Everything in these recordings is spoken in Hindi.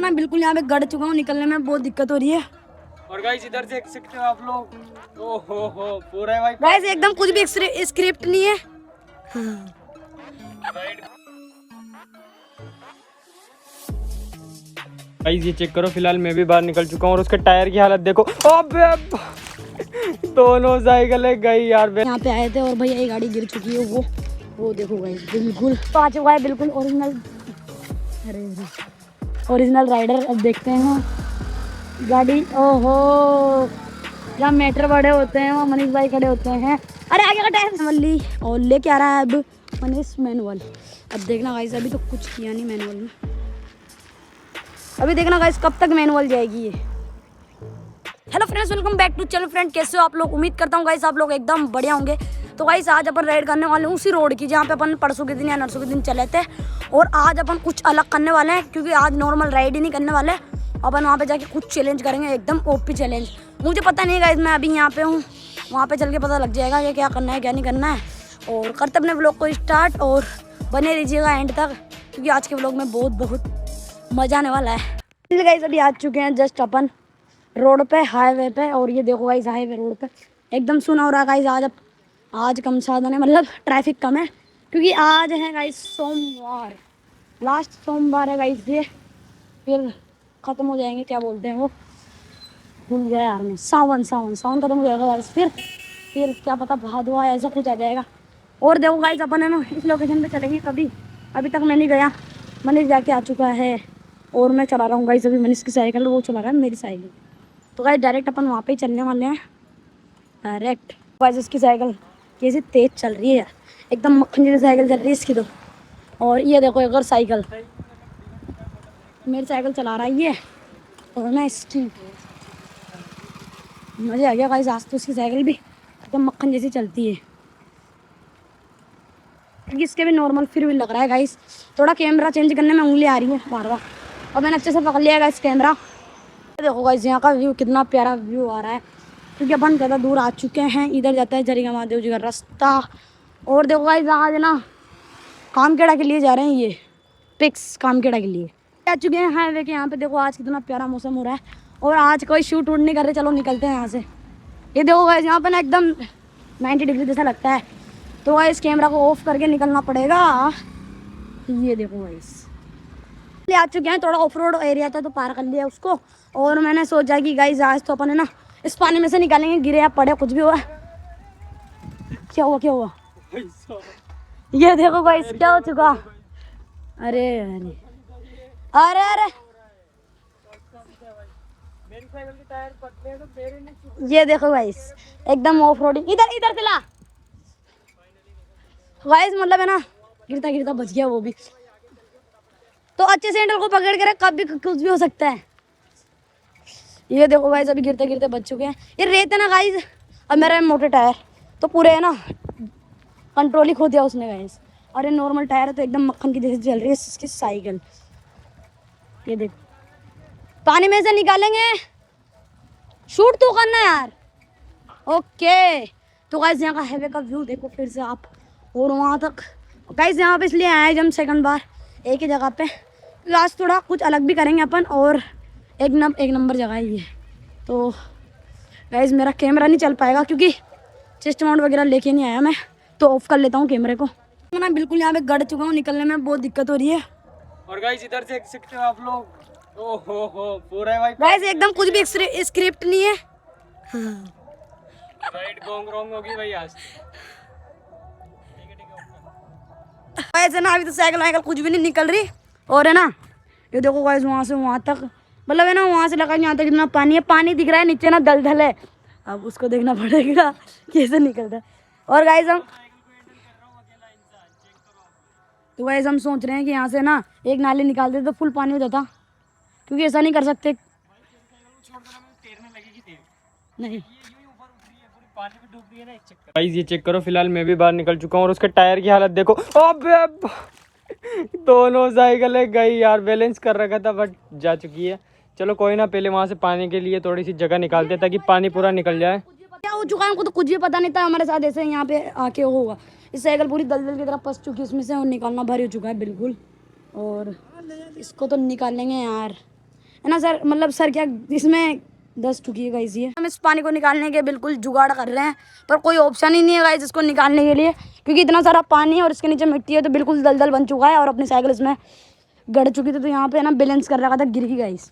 ना बिल्कुल यहाँ पे गड़ चुका हूँ, निकलने में बहुत दिक्कत हो रही है। और गाइस इधर से देख सकते हो आप लोग, ओहो हो पूरा है भाई गाइस एकदम कुछ भी स्क्रिप्ट नहीं है। गाइस ये चेक करो, फिलहाल मैं भी बाहर निकल चुका हूँ और उसके टायर की हालत देखो। अबे दोनों साइकिल गई यार। यहाँ पे आए थे और भैया ये गाड़ी गिर चुकी है, वो देखो गाइस बिल्कुल तो आ चुका है बिल्कुल ओरिजिनल। अरे ओरिजिनल राइडर। अब देखते हैं गाड़ी। ओहो, जहाँ मेटर बड़े होते हैं वहाँ मनीष भाई खड़े होते हैं। अरे आगे का टायर मल्ली और लेके आ रहा है अब मनीष मैनुअल। अब देखना गाइस, अभी तो कुछ किया नहीं मैनुअल में, अभी देखना गाइस कब तक मैनुअल जाएगी ये। Hello friends, welcome back to channel. Friend कैसे हो आप लोग? उम्मीद करता हूँ गाइस आप लोग एकदम बढ़िया होंगे। तो गाइस आज अपन राइड करने वाले हैं उसी रोड की जहाँ पे अपन परसों के दिन या नरसों के दिन चले थे, और आज अपन कुछ अलग करने वाले हैं क्योंकि आज नॉर्मल राइड ही नहीं करने वाले, अपन वहाँ पे जाके कुछ चैलेंज करेंगे, एकदम ओपी चैलेंज। मुझे पता नहीं गाइस, मैं अभी यहाँ पे हूँ, वहाँ पे चल के पता लग जाएगा कि क्या करना है क्या नहीं करना है। और करते अपने व्लॉग को स्टार्ट और बने रहिएगा एंड तक, क्योंकि आज के व्लॉग में बहुत मज़ा आने वाला है। गाइस अभी आ चुके हैं जस्ट अपन रोड पे, हाईवे पे, और ये देखो गाइस हाईवे रोड पे एकदम सुना हो रहा गाइस। आज कम साधन है, मतलब ट्रैफिक कम है क्योंकि आज है गाइस सोमवार, लास्ट सोमवार है गाइस ये, फिर ख़त्म हो जाएंगे, क्या बोलते हैं वो, भूल गया यार मैं, सावन ख़त्म हो जाएगा गाइस, फिर क्या पता भादवा ऐसा कुछ आ जाएगा। और देखो गाइस अपन है ना इस लोकेशन पे चलेंगे कभी, अभी तक मैं नहीं गया, मनीष जाके आ चुका है और मैं चला रहा हूँ गाइस अभी मनीष की साइकिल, वो चला रहा है मेरी साइकिल। तो गाइस डायरेक्ट अपन वहाँ पे ही चलने वाले हैं डायरेक्ट। गाइस इसकी साइकिल कैसी तेज़ चल रही है, एकदम मक्खन जैसी साइकिल चल रही है इसकी तो। और ये देखो एक और साइकिल, मेरी साइकिल चला रहा है ये, और मैं इसकी मज़े आ गया गाइस। आज तो इसकी साइकिल भी एकदम मक्खन जैसी चलती है, इसके भी नॉर्मल फिर भी लग रहा है गाइस। थोड़ा कैमरा चेंज करने में उंगली आ रही है बार बार, और मैंने अच्छे से पकड़ लिया गाइस कैमरा। देखो गाइस यहाँ का व्यू कितना प्यारा व्यू आ रहा है, क्योंकि अपन ज़्यादा दूर आ चुके हैं। इधर जाता है जरिया महादेव जी का रास्ता। और देखो गाइस आज ना कामखेड़ा के लिए जा रहे हैं, ये पिक्स कामखेड़ा के लिए आ चुके हैं हाईवे के यहाँ पे। देखो आज कितना प्यारा मौसम हो रहा है, और आज कोई शूट वूट नहीं कर रहे, चलो निकलते हैं यहाँ से। ये देखो गाइस यहाँ पे ना एकदम 90 डिग्री जैसा लगता है, तो गाइस कैमरा को ऑफ करके निकलना पड़ेगा। ये देखो गाइस आ चुके हैं, थोड़ा ऑफ रोड एरिया था तो पार कर लिया उसको। और मैंने सोचा कि गाइस आज तो अपन है ना इस पानी में से निकालेंगे, गिरे या पड़े कुछ भी हुआ। क्या हुआ ये देखो गाइस क्या हो चुका। अरे अरे अरे अरे मेरी साइकिल के टायर पतले हैं तो मेरे नहीं। ये देखो गाइस एकदम ऑफ रोडिंग, इधर चला गाइस, मतलब है ना गिरता गिरता बच गया वो भी, तो अच्छे से हैंडल को पकड़ के रख, कभी कुछ भी हो सकता है। ये देखो गाइस अभी गिरते गिरते बच चुके हैं। ये रेत है ना गाइस, अब मेरा मोटे टायर तो पूरे है ना कंट्रोल ही खो दिया उसने गाइस, और ये नॉर्मल टायर है तो एकदम मक्खन की जैसे चल रही है इसकी साइकिल। ये देखो पानी में से निकालेंगे, शूट तो करना यार। ओके तो गाइस यहाँ का हाईवे का व्यू देखो फिर से आप, और वहाँ तक गाइस यहाँ पे इसलिए आए जब सेकंड बार एक ही जगह पे, लास्ट थोड़ा कुछ अलग भी करेंगे अपन, और एक नंबर जगह है ये। तो गाइस मेरा कैमरा नहीं चल पाएगा क्योंकि चेस्ट माउंट वगैरह लेके नहीं आया मैं, तो ऑफ कर लेता हूँ कैमरे को। मैं बिल्कुल यहाँ पे गड़ चुका हूँ, निकलने में बहुत दिक्कत हो रही है। और गाइस इधर से देख सकते हो आप लोग, ओहो हो पूरा है भाई गाइस एकदम कुछ भी स्क्रिप्ट नहीं है। राइड रॉन्ग होगी भाई आज। ऐसे ना अभी तो साइकिल कुछ भी नहीं निकल रही, और है ना ये देखो गाइस वहाँ से वहाँ तक, मतलब है ना वहाँ से लगा यहाँ तक इतना पानी है, पानी दिख रहा है, नीचे ना दलदल है, अब उसको देखना पड़ेगा कैसे निकलता है। और गाइस हम सोच रहे हैं कि यहाँ से ना एक नाली निकाल देते तो फुल पानी हो जाता, क्योंकि ऐसा नहीं कर सकते नहीं। गाइस ये चेक करो, फिलहाल मैं भी बाहर निकल चुका हूँ और उसके टायर की हालत देखो। अबे दोनों साइकिल गई यार, बैलेंस कर रखा था बट जा चुकी है। चलो कोई ना, पहले वहाँ से पानी के लिए थोड़ी सी जगह निकालते ताकि पानी पूरा निकल जाए। क्या हो चुका है हमको तो कुछ भी पता नहीं था, हमारे साथ ऐसे यहाँ पे आके होगा। इस साइकिल पूरी दलदल की तरफ फंस चुकी है इसमें से, और निकालना भारी हो चुका है बिल्कुल, और इसको तो निकालेंगे यार। है ना सर, मतलब सर क्या इसमें दस चुकी है गाइस। ये हम इस पानी को निकालने के बिल्कुल जुगाड़ कर रहे हैं, पर कोई ऑप्शन ही नहीं है गाइस इसको निकालने के लिए, क्योंकि इतना सारा पानी है और इसके नीचे मिट्टी है तो बिल्कुल दलदल बन चुका है। और अपनी साइकिल इसमें गड़ चुकी थी, तो यहाँ पे ना बैलेंस कर रखा था, गिर गई गाइस।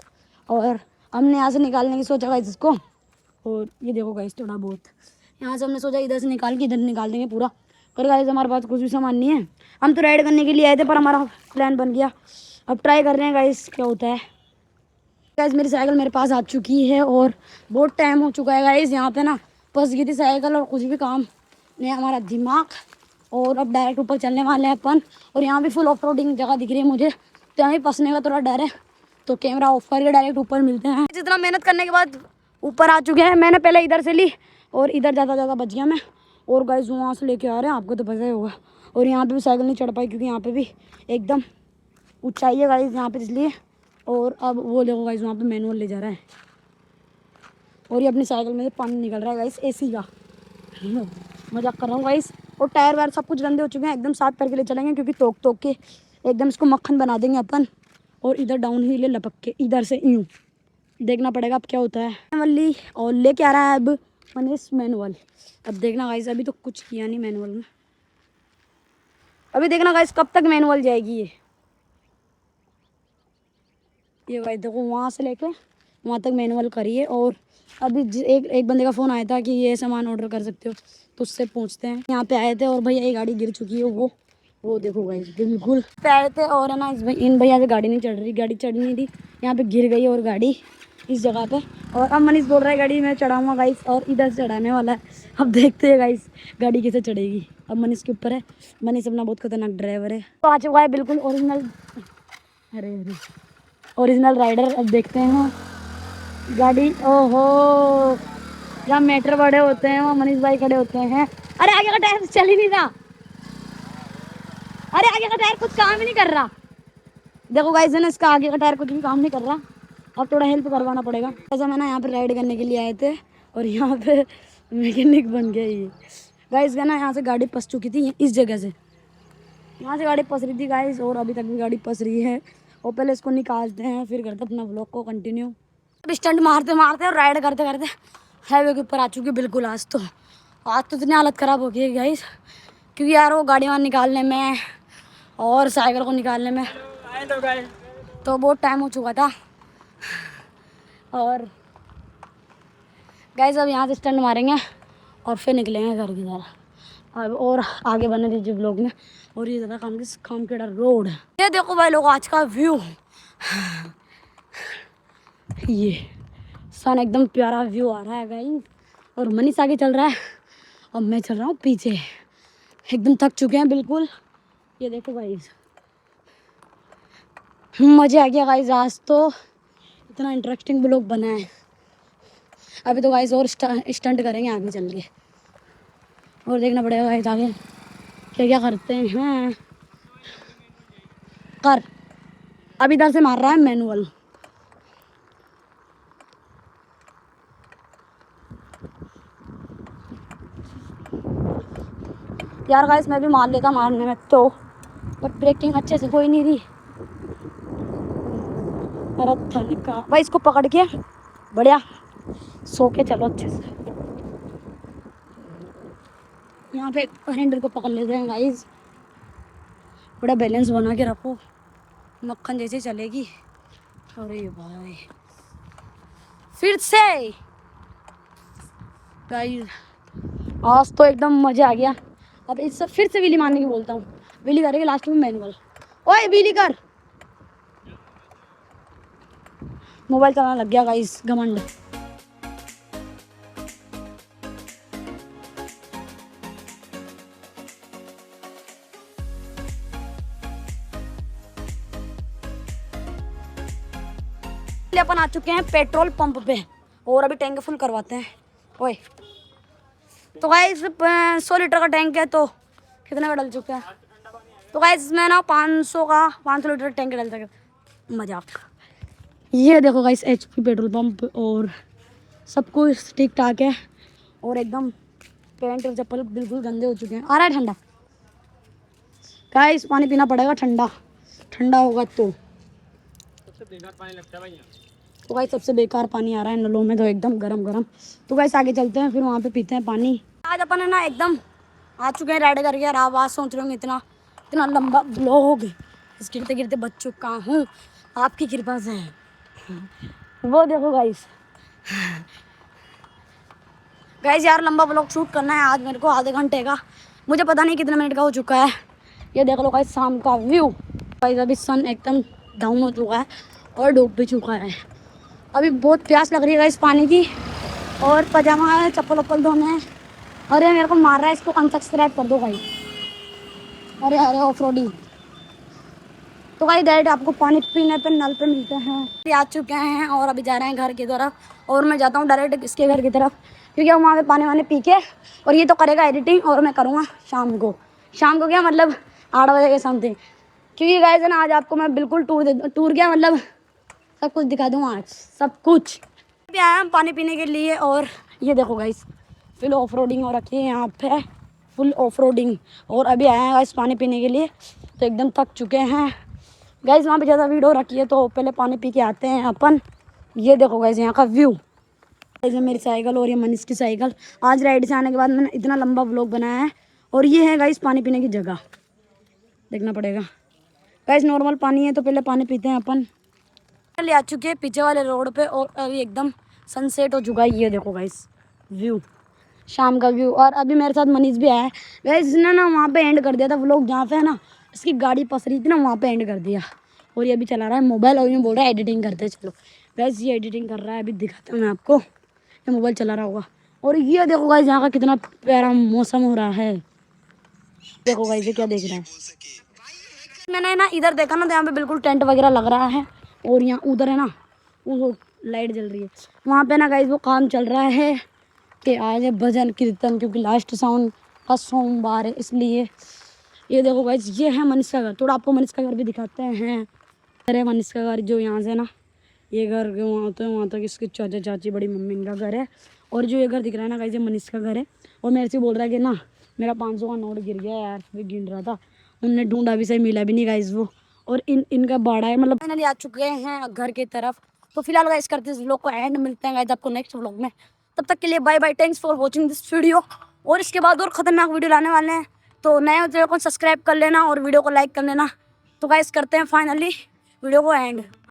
और हमने यहाँ से निकालने की सोचा गाइस इसको। और ये देखो गाइस थोड़ा बहुत यहाँ से हमने सोचा इधर से निकाल के इधर निकाल देंगे पूरा। पर गाइस हमारे पास कुछ भी सामान नहीं है, हम तो राइड करने के लिए आए थे पर हमारा प्लान बन गया। अब ट्राई कर रहे हैं गाइस क्या होता है। गाइस मेरी साइकिल मेरे पास आ चुकी है और बहुत टाइम हो चुका है गाइस। यहाँ पे ना फंस गई थी साइकिल और कुछ भी काम नहीं हमारा दिमाग। और अब डायरेक्ट ऊपर चलने वाले हैं अपन। और यहाँ भी फुल ऑफ रोडिंग जगह दिख रही है मुझे, तो यहाँ भी फंसने का थोड़ा डर है, तो कैमरा ऑफ करके डायरेक्ट ऊपर मिलते हैं। जितना मेहनत करने के बाद ऊपर आ चुके हैं। मैंने पहले इधर से ली और इधर ज़्यादा बच गया मैं। और गाइस वहाँ से लेके आ रहे हैं, आपको तो पता ही होगा। और यहाँ पे भी साइकिल नहीं चढ़ पाई क्योंकि यहाँ पे भी एकदम ऊंचाई है गाइस यहाँ पे, इसलिए। और अब वो देखो गाइस वहाँ पे मैनुअल ले जा रहा है और ये अपनी साइकिल में से पानी निकल रहा है गाइस, एसी का। मजाक कर रहा हूँ गाइस। और टायर वायर सब कुछ गंदे हो चुके हैं, एकदम साफ करके ले चलेंगे क्योंकि टोक के एकदम इसको मक्खन बना देंगे अपन। और इधर डाउन हिल लपक के इधर से यूँ देखना पड़ेगा अब क्या होता है। वल्ली और लेके आ रहा है अब मनीष मैनुअल। अब देखना गाइस, अभी तो कुछ किया नहीं मैनुअल में, अभी देखना गाइस कब तक मैनुअल जाएगी ये गाइस देखो वहाँ से लेके वहाँ तक मैनुअल करिए। और अभी एक बंदे का फ़ोन आया था कि ये सामान ऑर्डर कर सकते हो, तो उससे पूछते हैं। यहाँ पे आए थे और भैया ये गाड़ी गिर चुकी है, वो देखो गाइस बिल्कुल पे आए थे। और है ना इन भैया से गाड़ी नहीं चढ़ रही, गाड़ी चढ़ नहीं थी, यहाँ पे गिर गई और गाड़ी इस जगह पे। और अब मनीष बोल रहा है गाड़ी मैं चढ़ाऊँगा गाइस, और इधर से चढ़ाने वाला है। अब देखते हैं गाइस गाड़ी कैसे चढ़ेगी, अब मनीष के ऊपर है। मनीष अपना बहुत खतरनाक ड्राइवर है, तो आ चुका है बिल्कुल ओरिजिनल, अरे ओरिजिनल राइडर। अब देखते हैं गाड़ी। ओहो जहाँ मीटर बड़े होते हैं वहाँ मनीष भाई खड़े होते हैं। अरे आगे का टायर चल ही नहीं रहा, अरे आगे का टायर कुछ काम ही नहीं कर रहा। देखो गाइस है ना इसका आगे का टायर कुछ भी काम नहीं कर रहा, अब थोड़ा हेल्प करवाना पड़ेगा। ऐसा मैं ना यहाँ पे राइड करने के लिए आए थे और यहाँ पे मैकेनिक बन गया ये गाइस। है ना यहाँ से गाड़ी फंस चुकी थी, इस जगह से यहाँ से गाड़ी फंस रही थी गाइस, और अभी तक भी गाड़ी फंस रही है। और पहले इसको निकालते हैं फिर करते अपना व्लॉग को कंटिन्यू। अब स्टंट मारते मारते और राइड करते करते हाईवे के ऊपर आ चुकी बिल्कुल। आज तो इतनी हालत ख़राब हो गई है गाइस, क्योंकि यार वो गाड़ी वहाँ निकालने में और साइकिल को निकालने में तो बहुत टाइम हो चुका था। और गाइस अब यहाँ से स्टंट मारेंगे और फिर निकलेंगे घर की तरफ। अब और आगे बनने दीजिए ब्लॉग में। और ये ज़्यादा खामखेड़ा रोड है। ये देखो भाई लोग आज का व्यू, ये सन एकदम प्यारा व्यू आ रहा है गाइस। और मनीष आगे चल रहा है और मैं चल रहा हूँ पीछे, एकदम थक चुके हैं बिल्कुल। ये देखो गाइस मज़े आ गया गाइस, आज तो इतना इंटरेस्टिंग ब्लॉग बना है। अभी तो गाइस और स्टंट करेंगे आगे चल के, और देखना पड़ेगा गाइस आगे क्या क्या करते हैं। कर अब इधर से मार रहा है मैनुअल। यार गाइस मैं भी मार लेता मारने में तो, पर ब्रेकिंग अच्छे से कोई नहीं रही। भाई इसको पकड़ के बढ़िया सो के चलो अच्छे से। यहाँ पे हैंडल को पकड़ लेते हैं गाइस, बड़ा बैलेंस बना के रखो, मक्खन जैसे चलेगी। अरे भाई फिर से गाइस आज तो एकदम मज़ा आ गया। अब इससे फिर से व्हीली मारने की बोलता हूँ, व्हीली करेंगे लास्ट में मैनुअल। ओए व्हीली कर, मोबाइल चलाना लग गया गाइस घमंड। अपन आ चुके हैं पेट्रोल पंप पे और अभी टैंक फुल करवाते हैं। ओए तो गाइस 100 लीटर का टैंक है, तो कितना का डल चुका है? तो गाइस इसमें ना 500 लीटर टैंक डल सके, मजाक। ये देखो गाइस HP पेट्रोल पंप, और सब कुछ ठीक ठाक है। और एकदम पैंट और चप्पल बिल्कुल गंदे हो चुके हैं। आ रहा है ठंडा गाइस, पानी पीना पड़ेगा ठंडा, ठंडा होगा तो। सबसे बेकार पानी लगता है भाई यहाँ। तो गाइस सबसे बेकार पानी आ रहा है नलों में, तो एकदम गरम गरम। तो गाइस आगे चलते हैं, फिर वहाँ पे पीते हैं पानी। आज अपन है ना एकदम आ चुके हैं राइड करके, और आवाज़ सोच रहे होंगे इतना इतना लंबा ब्लॉग इस गिरते गिरते बच चुका हूँ आपकी कृपा से। वो देखो गाइस यार लंबा ब्लॉग शूट करना है आज मेरे को, आधे घंटे का, मुझे पता नहीं कितने मिनट का हो चुका है। ये देख लो गाइस शाम का व्यू। गाइस अभी सन एकदम डाउन हो चुका है और डूब भी चुका है। अभी बहुत प्यास लग रही है गाइस पानी की, और पजामा है, चप्पल वप्पल धोने हैं। अरे मेरे को मार रहा है, इसको अनसब्सक्राइब कर दो गाइस। अरे अरे ऑफ रोडिंग। तो गाइस डायरेक्ट आपको पानी पीने पे नल पे मिलते हैं। आ चुके हैं और अभी जा रहे हैं घर की तरफ, और मैं जाता हूँ डायरेक्ट इसके घर की तरफ, क्योंकि वहाँ पे पानी वानी पी के, और ये तो करेगा एडिटिंग और मैं करूँगा शाम को क्या मतलब 8 बजे के समथिंग। क्योंकि गाइस है ना आज आपको मैं बिल्कुल टूर क्या मतलब सब कुछ दिखा दूँगा आज, सब कुछ। अभी आया हम पानी पीने के लिए, और ये देखो गाइस फुल ऑफ रोडिंग हो रखी है यहाँ पे, फुल ऑफ रोडिंग। और अभी आए हैं गाइस पानी पीने के लिए, तो एकदम थक चुके हैं गाइस। वहाँ पे ज़्यादा भीड़ हो रखी है, तो पहले पानी पी के आते हैं अपन। ये देखो गाइस यहाँ का व्यू। ये मेरी साइकिल और ये मनीष की साइकिल। आज राइड से आने के बाद मैंने इतना लंबा व्लॉग बनाया है। और ये है गाइस पानी पीने की जगह, देखना पड़ेगा गाइस। नॉर्मल पानी है, तो पहले पानी पीते हैं अपन। ले आ चुके हैं पीछे वाले रोड पे, और अभी एकदम सनसेट हो चुका है। ये देखो गाइस व्यू, शाम का व्यू। और अभी मेरे साथ मनीष भी आया है गाइस। इसने ना वहाँ पे एंड कर दिया था व्लॉग, जहाँ पे है ना इसकी गाड़ी फंस रही थी ना, वहाँ पे एंड कर दिया। और ये अभी चला रहा है मोबाइल, और ये बोल रहा है एडिटिंग करते चलो। गाइस ये एडिटिंग कर रहा है, अभी दिखाता हूँ मैं आपको। ये मोबाइल चला रहा होगा। और ये देखो गाइस यहाँ का कितना प्यारा मौसम हो रहा है। देखो गाइस ये क्या देख रहा है। मैंने ना इधर देखा ना, तो यहाँ पे बिल्कुल टेंट वगैरह लग रहा है। और यहाँ उधर है ना वो लाइट जल रही है, वहाँ पे ना गाइस वो काम चल रहा है कि आज है भजन कीर्तन, क्योंकि लास्ट साउंड का सोमवार है इसलिए। ये देखो गाइस ये है मनीष का घर। थोड़ा आपको मनीष का घर भी दिखाते हैं। अरे मनीष का घर जो यहाँ से ना ये घर वहाँ तक इसके चाचा चाची बड़ी मम्मी इनका घर है। और जो ये घर दिख रहा है ना गाइस ये मनीष का घर है। और मेरे से बोल रहा है कि ना मेरा 500 का नोट गिर गया यार, भी गिन रहा था, उनने ढूंढा भी सही मिला भी नहीं गाइस वो। और इनका बाड़ा है, मतलब फाइनली आ चुके हैं घर की तरफ। तो फिलहाल गाइस करते इस व्लॉग को एंड, मिलते हैं गाइस आपको नेक्स्ट व्लॉग में। तब तक के लिए bye bye, thanks for watching this video. और इसके बाद और खतरनाक वीडियो लाने वाले हैं, तो नए हो तो सब्सक्राइब कर लेना और वीडियो को लाइक कर लेना। तो गाइस करते हैं फाइनली वीडियो को एंड।